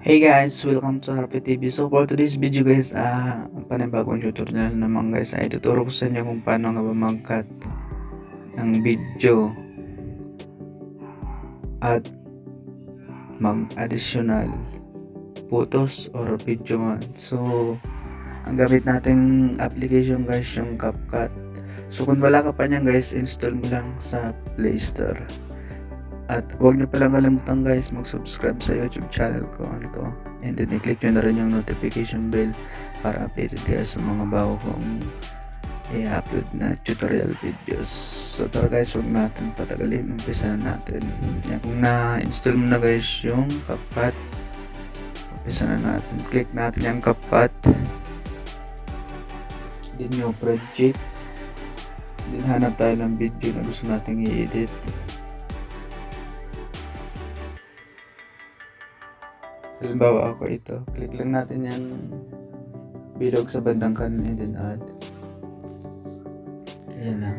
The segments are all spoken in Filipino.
Hey guys, welcome to Happy TV. So for today's video guys, panibagong tutorial naman guys, ay tuturo ko sa inyo kung paano nga ba mag-cut ng video at mag-additional photos or video man. So ang gamit nating application guys yung CapCut. So kung wala ka pa niyan guys, install mo lang sa Play Store. At huwag niyo palang kalimutan guys mag-subscribe sa YouTube channel ko to. And then i-click nyo na rin yung notification bell para updated kayo sa mga bago kong i-upload na tutorial videos. So tara guys, huwag natin patagalin, umpisa na natin. Yan, kung na-install mo na guys yung CapCut, umpisa na natin. Click natin yung CapCut, then yung project, then hanap tayo ng video na gusto nating i-edit. Halimbawa ako ito, click lang natin yan bilog sa bandang kanan and then add. Ayan na.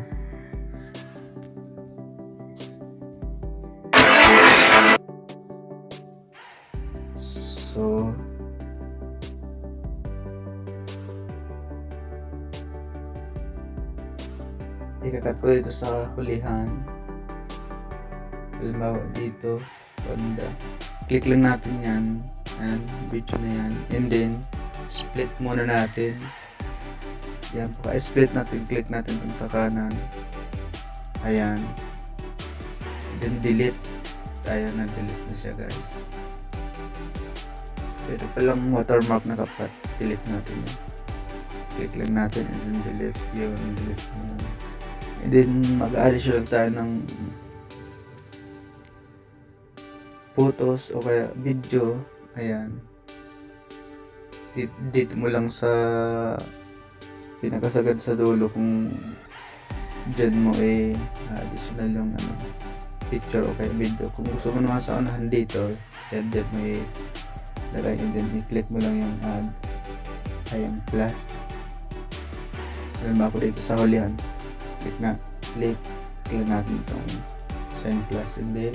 So ikakat ko dito sa hulihan. Halimbawa dito, banda. Click lang natin yan, and video na yan, and then split muna natin yan. Paka-split natin, click natin dun sa kanan, ayan, then delete tayo, na delete na siya guys. Ito palang watermark na kapat, delete natin yan, click lang natin and then delete yun, delete na yun. And then mag-addition tayo ng photos o kaya video. Ayan, dito mo lang sa pinakasagad sa dulo kung dyan mo additional yung picture o kaya video. Kung gusto mo naman sa unahan dito, dyan mo lagay, and then i-click mo lang yung add, ayan, plus. Alam ako dito sa hulihan, click natin itong sign plus, and then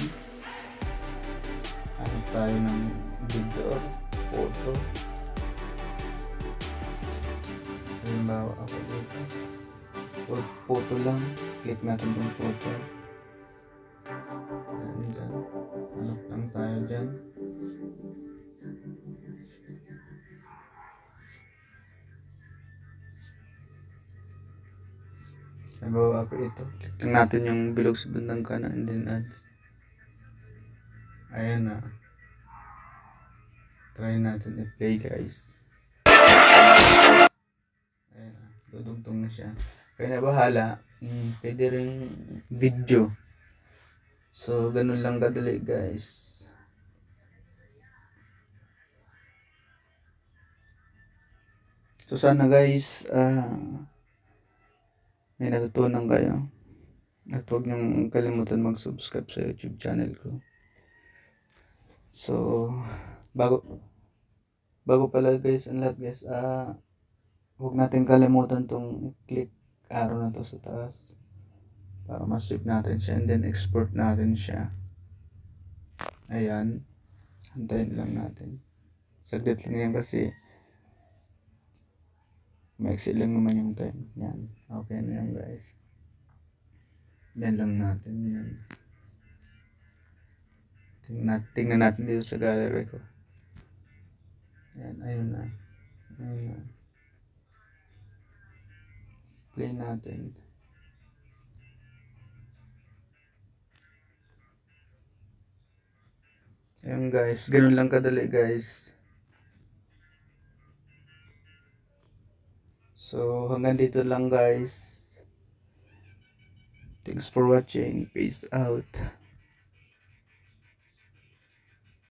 ano tayo ng video or photo. Halimbawa ako dito, photo lang, click natin yung photo, and then hanap lang tayo dyan. Halimbawa ako ito, click lang natin yung bilog sa bandang kanan and then add. Ayan na. Try natin i-play guys. Ayan na. Dudugtong na siya. Kaya na bahala. Pwede rin video. So, ganun lang kadali guys. So, sana guys, may natutunan kayo. At huwag niyong kalimutan mag-subscribe sa YouTube channel ko. So, bago pala guys, ang lahat guys, huwag natin kalimutan tong click arrow na to sa taas para ma-save natin siya, and then export natin siya. Ayan, hantayin lang natin. Saglit lang yan kasi maiksi lang naman yung time. Yan, okay na yan guys. Yan lang natin yan. Tingnan natin dito sa gallery ko. Ayan, ayun na. Ayun na. Play natin. Ayan guys, ganun lang kadali guys. So hanggang dito lang guys. Thanks for watching. Peace out.